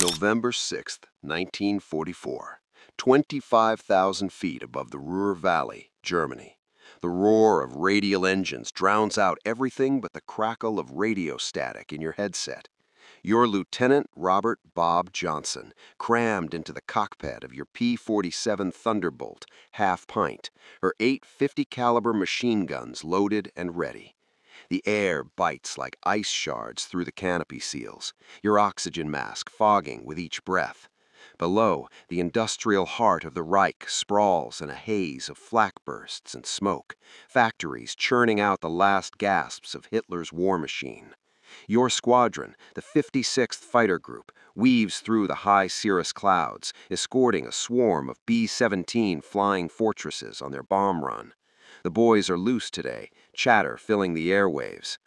November 6th, 1944. 25,000 feet above the Ruhr Valley, Germany. The roar of radial engines drowns out everything but the crackle of radio static in your headset. You're Lieutenant Robert Bob Johnson, crammed into the cockpit of your P-47 Thunderbolt, half-pint, her 850 caliber machine guns loaded and ready. The air bites like ice shards through the canopy seals, your oxygen mask fogging with each breath. Below, the industrial heart of the Reich sprawls in a haze of flak bursts and smoke, factories churning out the last gasps of Hitler's war machine. Your squadron, the 56th Fighter Group, weaves through the high cirrus clouds, escorting a swarm of B-17 flying fortresses on their bomb run. The boys are loose today, chatter filling the airwaves.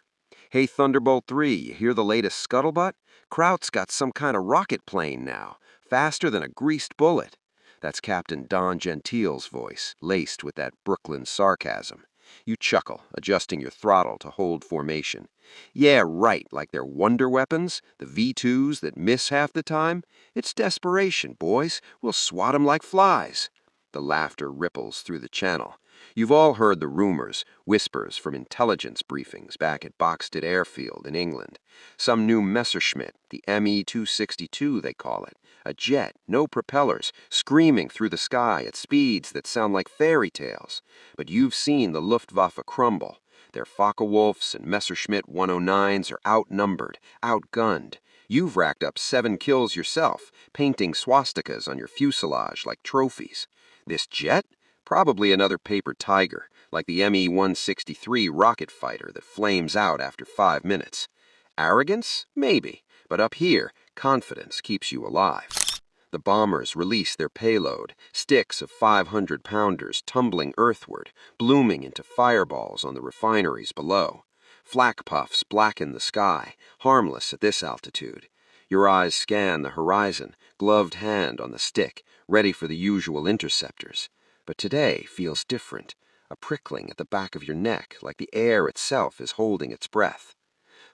"Hey, Thunderbolt 3, you hear the latest scuttlebutt? Kraut's got some kind of rocket plane now, faster than a greased bullet." That's Captain Don Gentile's voice, laced with that Brooklyn sarcasm. You chuckle, adjusting your throttle to hold formation. "Yeah, right, like they're wonder weapons, the V2s that miss half the time. It's desperation, boys. We'll swat 'em like flies." The laughter ripples through the channel. You've all heard the rumors, whispers from intelligence briefings back at Boxted Airfield in England. Some new Messerschmitt, the Me-262 they call it, a jet, no propellers, screaming through the sky at speeds that sound like fairy tales. But you've seen the Luftwaffe crumble. Their Focke-Wulfs and Messerschmitt 109s are outnumbered, outgunned. You've racked up 7 kills yourself, painting swastikas on your fuselage like trophies. This jet? Probably another paper tiger, like the Me-163 rocket fighter that flames out after 5 minutes. Arrogance? Maybe, but up here, confidence keeps you alive. The bombers release their payload, sticks of 500-pounders tumbling earthward, blooming into fireballs on the refineries below. Flak puffs blacken the sky, harmless at this altitude. Your eyes scan the horizon, gloved hand on the stick, ready for the usual interceptors. But today feels different, a prickling at the back of your neck, like the air itself is holding its breath.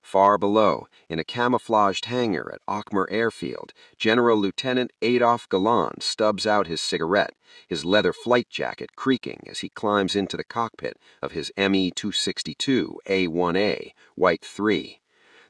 Far below, in a camouflaged hangar at Ockmer Airfield, General Lieutenant Adolf Galland stubs out his cigarette, his leather flight jacket creaking as he climbs into the cockpit of his Me-262 A1A, White 3.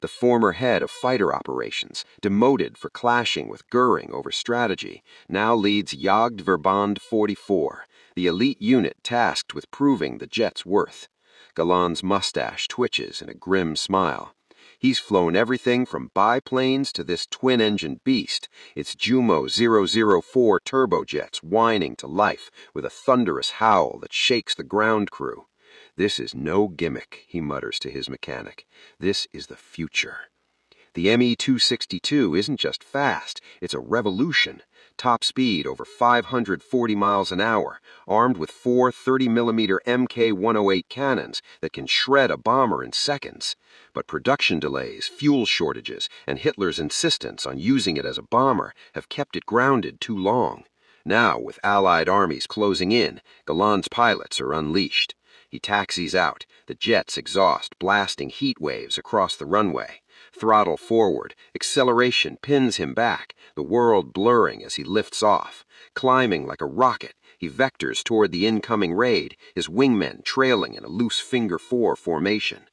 The former head of fighter operations, demoted for clashing with Goering over strategy, now leads Jagdverband 44, the elite unit tasked with proving the jet's worth. Galland's mustache twitches in a grim smile. He's flown everything from biplanes to this twin-engine beast, its Jumo 004 turbojets whining to life with a thunderous howl that shakes the ground crew. "This is no gimmick," he mutters to his mechanic. "This is the future." The Me-262 isn't just fast, it's a revolution. Top speed over 540 miles an hour, armed with 4 30mm Mk-108 cannons that can shred a bomber in seconds. But production delays, fuel shortages, and Hitler's insistence on using it as a bomber have kept it grounded too long. Now, with Allied armies closing in, Galland's pilots are unleashed. He taxis out, the jet's exhaust blasting heat waves across the runway. Throttle forward, acceleration pins him back, the world blurring as he lifts off. Climbing like a rocket, he vectors toward the incoming raid, his wingmen trailing in a loose finger 4 formation.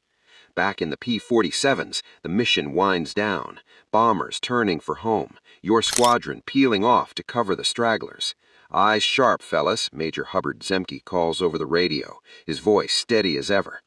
Back in the P-47s, the mission winds down, bombers turning for home, your squadron peeling off to cover the stragglers. "Eyes sharp, fellas," Major Hubbard Zemke calls over the radio, his voice steady as ever.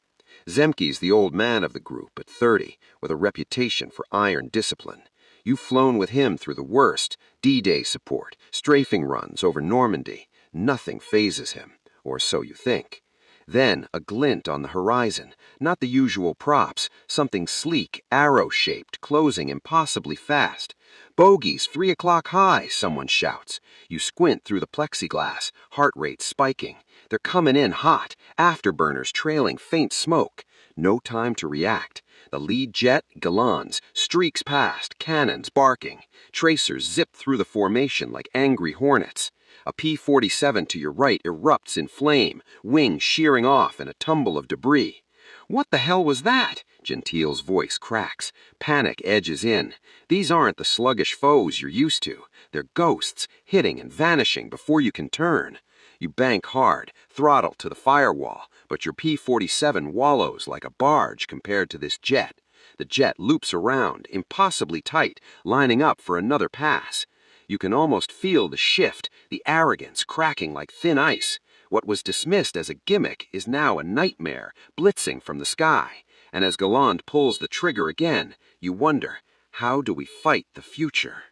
Zemke's the old man of the group at 30, with a reputation for iron discipline. You've flown with him through the worst, D-Day support, strafing runs over Normandy. Nothing phases him, or so you think. Then a glint on the horizon, not the usual props, something sleek, arrow-shaped, closing impossibly fast. "Bogies, 3 o'clock high," someone shouts. You squint through the plexiglass, heart rate spiking. They're coming in hot, afterburners trailing faint smoke. No time to react. The lead jet, Galland's, streaks past, cannons barking. Tracers zip through the formation like angry hornets. A P-47 to your right erupts in flame, wings shearing off in a tumble of debris. "What the hell was that?" Gentile's voice cracks. Panic edges in. These aren't the sluggish foes you're used to. They're ghosts, hitting and vanishing before you can turn. You bank hard, throttle to the firewall, but your P-47 wallows like a barge compared to this jet. The jet loops around, impossibly tight, lining up for another pass. You can almost feel the shift, the arrogance cracking like thin ice. What was dismissed as a gimmick is now a nightmare, blitzing from the sky. And as Galland pulls the trigger again, you wonder, how do we fight the future?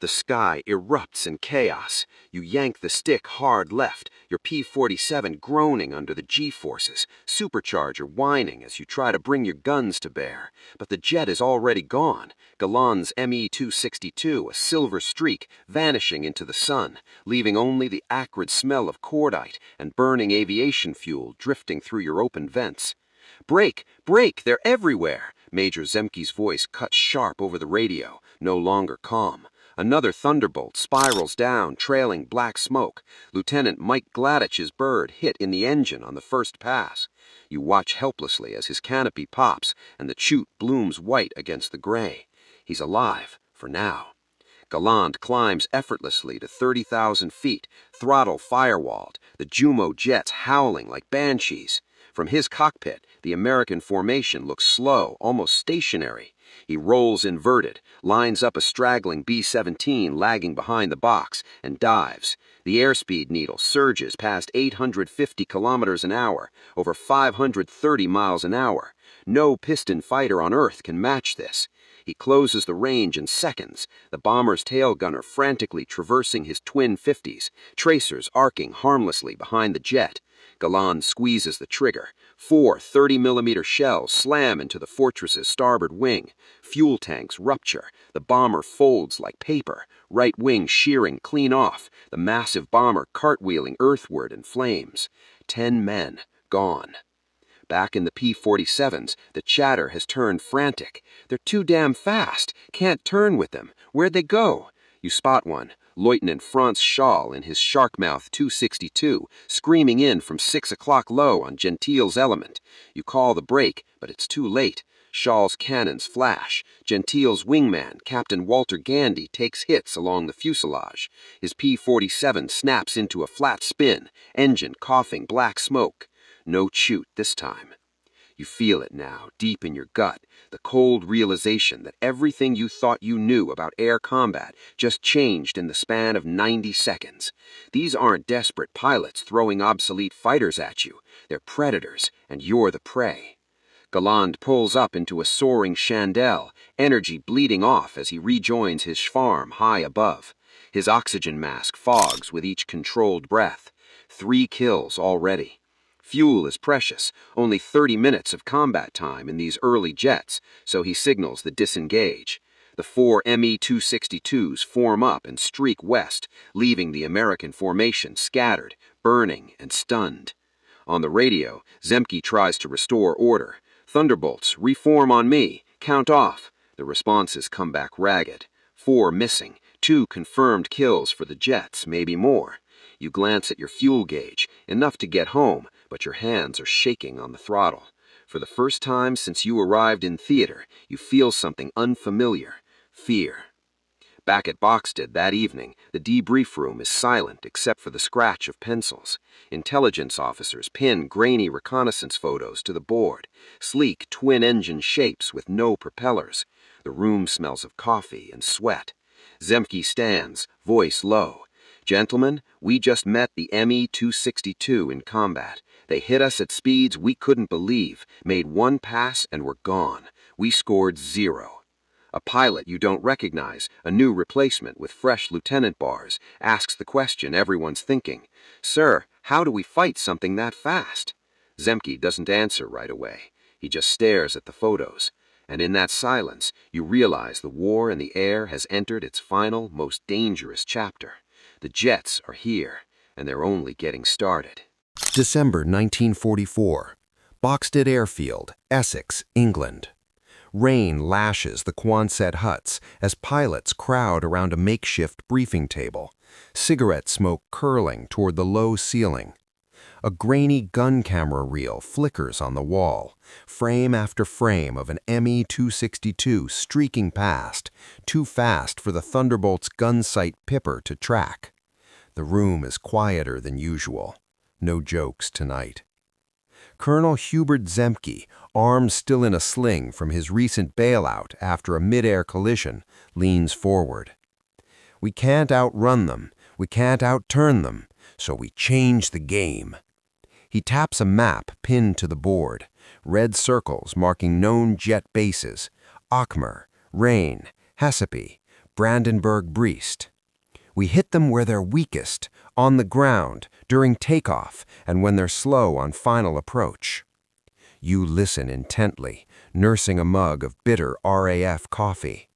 The sky erupts in chaos. You yank the stick hard left, your P-47 groaning under the G-forces, supercharger whining as you try to bring your guns to bear. But the jet is already gone. Galland's Me-262, a silver streak, vanishing into the sun, leaving only the acrid smell of cordite and burning aviation fuel drifting through your open vents. "Brake! Brake! They're everywhere!" Major Zemke's voice cuts sharp over the radio, no longer calm. Another thunderbolt spirals down, trailing black smoke. Lieutenant Mike Gladich's bird hit in the engine on the first pass. You watch helplessly as his canopy pops and the chute blooms white against the gray. He's alive, for now. Galland climbs effortlessly to 30,000 feet, throttle firewalled, the Jumo jets howling like banshees. From his cockpit, the American formation looks slow, almost stationary. He rolls inverted, lines up a straggling B-17 lagging behind the box, and dives. The airspeed needle surges past 850 kilometers an hour, over 530 miles an hour. No piston fighter on Earth can match this. He closes the range in seconds, the bomber's tail gunner frantically traversing his twin 50s, tracers arcing harmlessly behind the jet. Galland squeezes the trigger. 4 30mm shells slam into the fortress's starboard wing. Fuel tanks rupture. The bomber folds like paper, right wing shearing clean off, the massive bomber cartwheeling earthward in flames. 10 men gone. Back in the P-47s, the chatter has turned frantic. "They're too damn fast. Can't turn with them. Where'd they go?" You spot one, Lieutenant Franz Schall in his Sharkmouth 262, screaming in from 6 o'clock low on Gentile's element. You call the brake, but it's too late. Schall's cannons flash. Gentile's wingman, Captain Walter Gandy, takes hits along the fuselage. His P-47 snaps into a flat spin, engine coughing black smoke. No chute this time. You feel it now, deep in your gut, the cold realization that everything you thought you knew about air combat just changed in the span of 90 seconds. These aren't desperate pilots throwing obsolete fighters at you. They're predators, and you're the prey. Galland pulls up into a soaring chandelle, energy bleeding off as he rejoins his schwarm high above. His oxygen mask fogs with each controlled breath. 3 kills already. Fuel is precious, only 30 minutes of combat time in these early jets, so he signals the disengage. The 4 Me-262s form up and streak west, leaving the American formation scattered, burning, and stunned. On the radio, Zemke tries to restore order. "Thunderbolts, reform on me. Count off." The responses come back ragged. 4 missing, 2 confirmed kills for the jets, maybe more. You glance at your fuel gauge, enough to get home, but your hands are shaking on the throttle. For the first time since you arrived in theater, you feel something unfamiliar: fear. Back at Boxted that evening, the debrief room is silent except for the scratch of pencils. Intelligence officers pin grainy reconnaissance photos to the board, sleek twin-engine shapes with no propellers. The room smells of coffee and sweat. Zemke stands, voice low. "Gentlemen, we just met the Me-262 in combat. They hit us at speeds we couldn't believe, made 1 pass and were gone. We scored 0. A pilot you don't recognize, a new replacement with fresh lieutenant bars, asks the question everyone's thinking. "Sir, how do we fight something that fast?" Zemke doesn't answer right away. He just stares at the photos. And in that silence, you realize the war in the air has entered its final, most dangerous chapter. The jets are here, and they're only getting started. December 1944. Boxted Airfield, Essex, England. Rain lashes the Quonset huts as pilots crowd around a makeshift briefing table, cigarette smoke curling toward the low ceiling. A grainy gun camera reel flickers on the wall, frame after frame of an Me-262 streaking past, too fast for the Thunderbolt's gun sight pipper to track. The room is quieter than usual. No jokes tonight. Colonel Hubert Zemke, arms still in a sling from his recent bailout after a mid-air collision, leans forward. We can't outrun them, we can't outturn them, so we change the game. He taps a map pinned to the board, red circles marking known jet bases: Akmer, Rain, Hessepi, Brandenburg-Brest. We hit them where they're weakest, on the ground, during takeoff, and when they're slow on final approach. You listen intently, nursing a mug of bitter RAF coffee.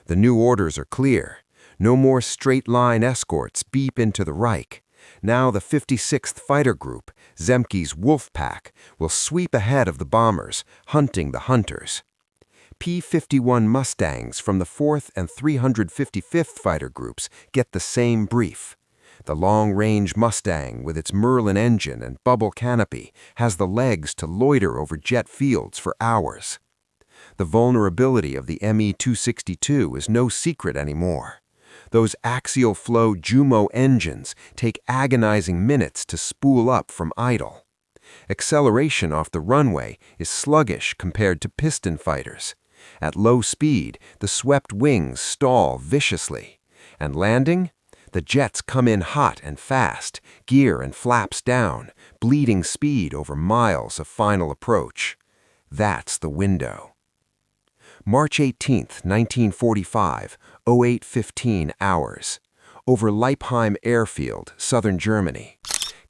The new orders are clear. No more straight-line escorts beep into the Reich. Now the 56th Fighter Group, Zemke's Wolf Pack, will sweep ahead of the bombers, hunting the hunters. P-51 Mustangs from the 4th and 355th Fighter Groups get the same brief. The long-range Mustang, with its Merlin engine and bubble canopy, has the legs to loiter over jet fields for hours. The vulnerability of the Me-262 is no secret anymore. Those axial flow Jumo engines take agonizing minutes to spool up from idle. Acceleration off the runway is sluggish compared to piston fighters. At low speed, the swept wings stall viciously. And landing? The jets come in hot and fast, gear and flaps down, bleeding speed over miles of final approach. That's the window. March 18, 1945, 08:15 hours. Over Leipheim Airfield, southern Germany.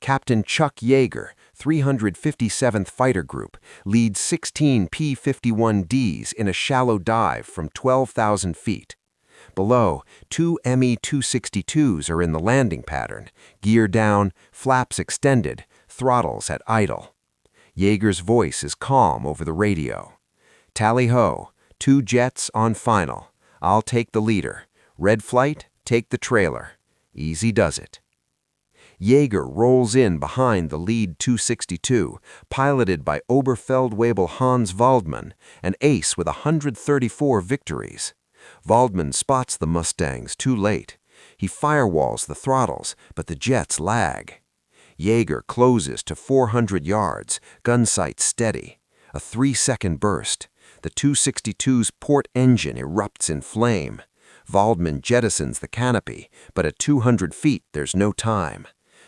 Captain Chuck Yeager, 357th Fighter Group, leads 16 P-51Ds in a shallow dive from 12,000 feet. Below, 2 Me-262s are in the landing pattern, gear down, flaps extended, throttles at idle. Yeager's voice is calm over the radio. Tally-ho, 2 jets on final. I'll take the leader. Red flight, take the trailer. Easy does it. Yeager rolls in behind the lead 262, piloted by Oberfeldwebel Hans Waldmann, an ace with 134 victories. Waldmann spots the Mustangs too late. He firewalls the throttles, but the jets lag. Yeager closes to 400 yards, gun sight steady. A 3-second burst. The 262's port engine erupts in flame. Waldmann jettisons the canopy, but at 200 feet there's no time.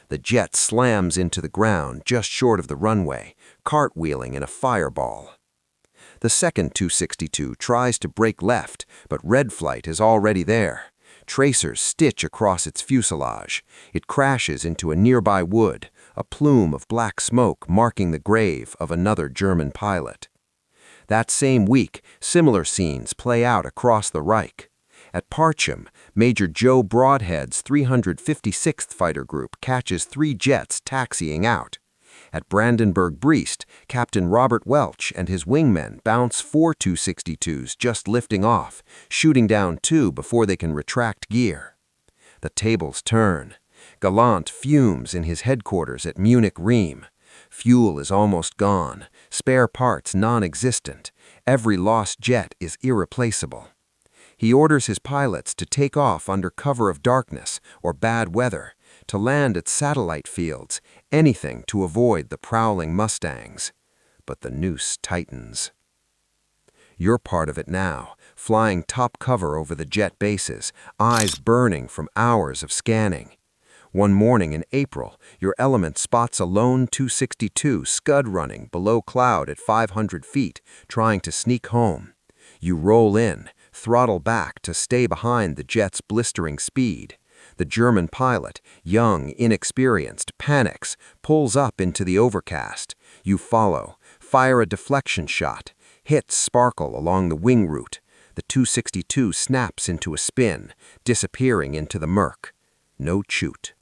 The jet slams into the ground just short of the runway, cartwheeling in a fireball. The second 262 tries to brake left, but red flight is already there. Tracers stitch across its fuselage. It crashes into a nearby wood, a plume of black smoke marking the grave of another German pilot. That same week, similar scenes play out across the Reich. At Parchim, Major Joe Broadhead's 356th Fighter Group catches 3 jets taxiing out. At Brandenburg-Brest, Captain Robert Welch and his wingmen bounce 4 262s just lifting off, shooting down 2 before they can retract gear. The tables turn. Galland fumes in his headquarters at Munich-Rhein. Fuel is almost gone, spare parts non-existent. Every lost jet is irreplaceable. He orders his pilots to take off under cover of darkness or bad weather, to land at satellite fields, anything to avoid the prowling Mustangs. But the noose tightens. You're part of it now, flying top cover over the jet bases, eyes burning from hours of scanning. One morning in April, your element spots a lone 262 scud running below cloud at 500 feet, trying to sneak home. You roll in, throttle back to stay behind the jet's blistering speed. The German pilot, young, inexperienced, panics, pulls up into the overcast. You follow, fire a deflection shot, hits sparkle along the wing route. The 262 snaps into a spin, disappearing into the murk. No chute.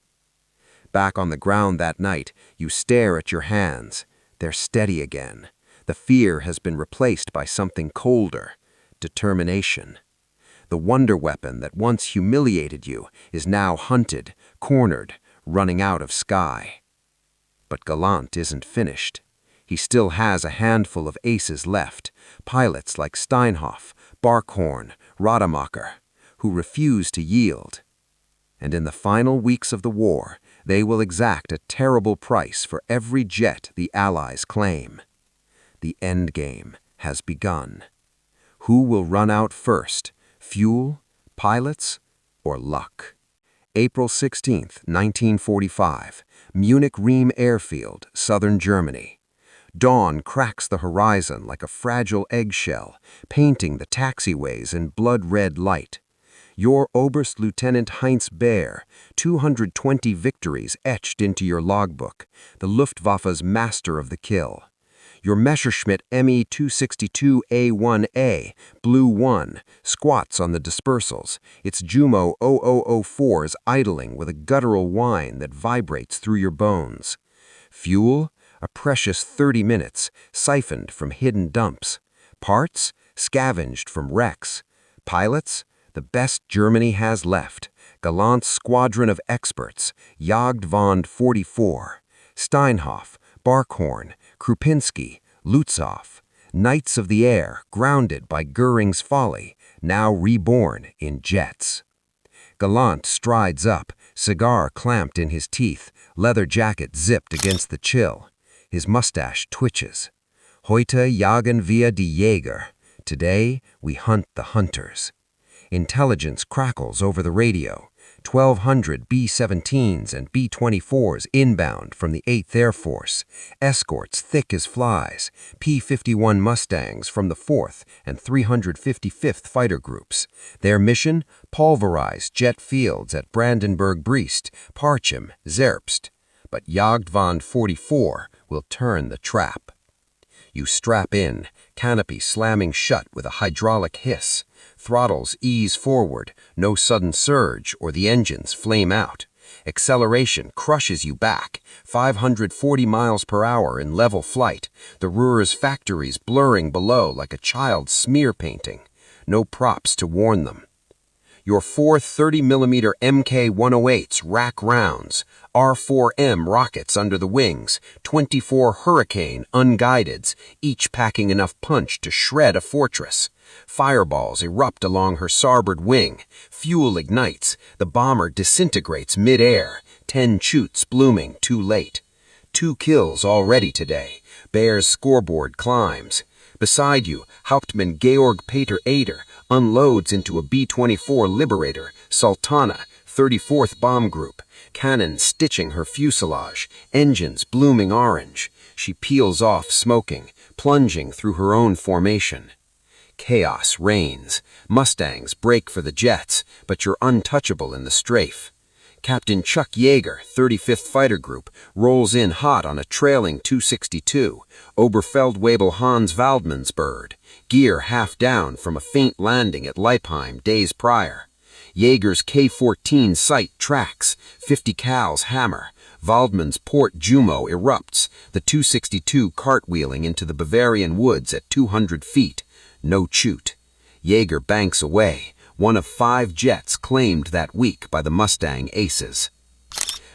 Back on the ground that night, you stare at your hands. They're steady again. The fear has been replaced by something colder. Determination. The wonder weapon that once humiliated you is now hunted, cornered, running out of sky. But Galland isn't finished. He still has a handful of aces left, pilots like Steinhoff, Barkhorn, Rademacher, who refuse to yield. And in the final weeks of the war, they will exact a terrible price for every jet the Allies claim. The endgame has begun. Who will run out first, fuel, pilots, or luck? April 16, 1945, Munich-Riem Airfield, southern Germany. Dawn cracks the horizon like a fragile eggshell, painting the taxiways in blood-red light. Your Oberst Lieutenant Heinz Baer, 220 victories etched into your logbook, the Luftwaffe's master of the kill. Your Messerschmitt Me 262A1A, Blue 1, squats on the dispersals, its Jumo 0004s idling with a guttural whine that vibrates through your bones. Fuel? A precious 30 minutes, siphoned from hidden dumps. Parts? Scavenged from wrecks. Pilots? The best Germany has left. Galland's squadron of experts, Jagdwand 44. Steinhoff, Barkhorn, Krupinski, Lutzow, Knights of the Air, grounded by Goering's folly, now reborn in jets. Galland strides up, cigar clamped in his teeth, leather jacket zipped against the chill. His mustache twitches. Heute jagen wir die Jäger. Today we hunt the hunters. Intelligence crackles over the radio. 1,200 B-17s and B-24s inbound from the 8th Air Force. Escorts thick as flies. P-51 Mustangs from the 4th and 355th Fighter Groups. Their mission? Pulverize jet fields at Brandenburg-Brest, Parchim, Zerbst. But Jagdwand 44 will turn the trap. You strap in, canopy slamming shut with a hydraulic hiss. Throttles ease forward, no sudden surge or the engines flame out. Acceleration crushes you back, 540 miles per hour in level flight, the Ruhr's factories blurring below like a child's smear painting. No props to warn them. Your 4 30mm Mk-108s rack rounds, R-4M rockets under the wings, 24 Hurricane unguideds, each packing enough punch to shred a fortress. Fireballs erupt along her starboard wing. Fuel ignites. The bomber disintegrates mid-air. 10 chutes blooming too late. 2 kills already today. Baer's scoreboard climbs. Beside you, Hauptmann Georg Peter Ader unloads into a B-24 Liberator, Sultana, 34th Bomb Group. Cannon stitching her fuselage. Engines blooming orange. She peels off smoking, plunging through her own formation. Chaos reigns. Mustangs break for the jets, but you're untouchable in the strafe. Captain Chuck Yeager, 35th Fighter Group, rolls in hot on a trailing 262, Oberfeldwebel Hans Waldmann's bird, gear half down from a faint landing at Leipheim days prior. Yeager's K-14 sight tracks, 50 cal's hammer. Waldmann's port Jumo erupts, the 262 cartwheeling into the Bavarian woods at 200 feet. No chute. Yeager banks away, one of 5 jets claimed that week by the Mustang aces.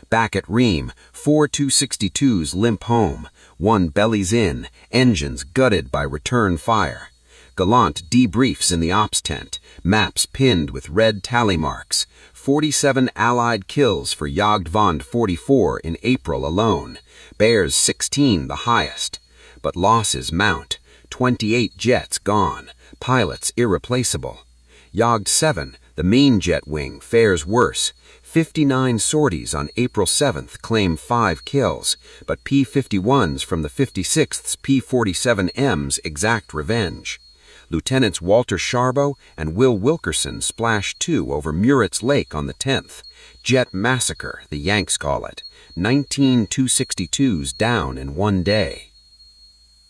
Back at Riem, 4 262s limp home, 1 bellies in, engines gutted by return fire. Galland debriefs in the ops tent, maps pinned with red tally marks. 47 Allied kills for Jagdwand 44 in April alone. Baer's 16 the highest. But losses mount. 28 jets gone, pilots irreplaceable. Jagd 7, the main jet wing, fares worse. 59 sorties on April 7th claim 5 kills, but P-51s from the 56th's P-47Ms exact revenge. Lieutenants Walter Sharbow and Will Wilkerson splash 2 over Muritz Lake on the 10th. Jet massacre, the Yanks call it. 19 262s down in one day.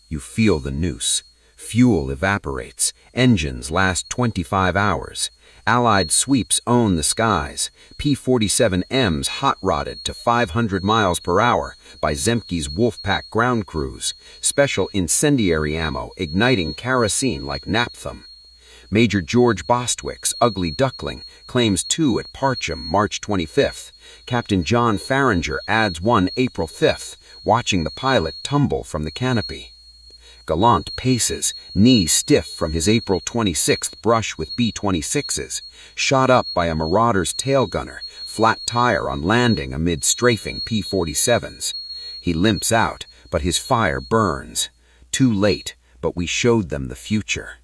You feel the noose. Fuel evaporates. Engines last 25 hours. Allied sweeps own the skies. P-47Ms hot-rodded to 500 miles per hour by Zemke's Wolfpack ground crews. Special incendiary ammo igniting kerosene like naphthalene. Major George Bostwick's Ugly Duckling claims 2 at Parchim March 25th. Captain John Farringer adds 1 April 5th, watching the pilot tumble from the canopy. Galland paces, knees stiff from his April 26th brush with B-26s, shot up by a Marauder's tail gunner, flat tire on landing amid strafing P-47s. He limps out, but his fire burns. Too late, but we showed them the future.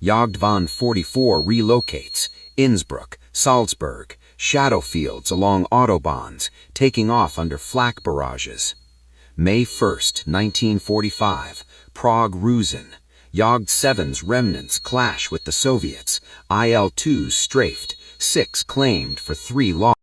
Jagdwaffe 44 relocates, Innsbruck, Salzburg, shadow fields along autobahns, taking off under flak barrages. May 1st, 1945, Prague-Rusin. Jagd 7's remnants clash with the Soviets. IL-2s strafed, 6 claimed for 3 lost.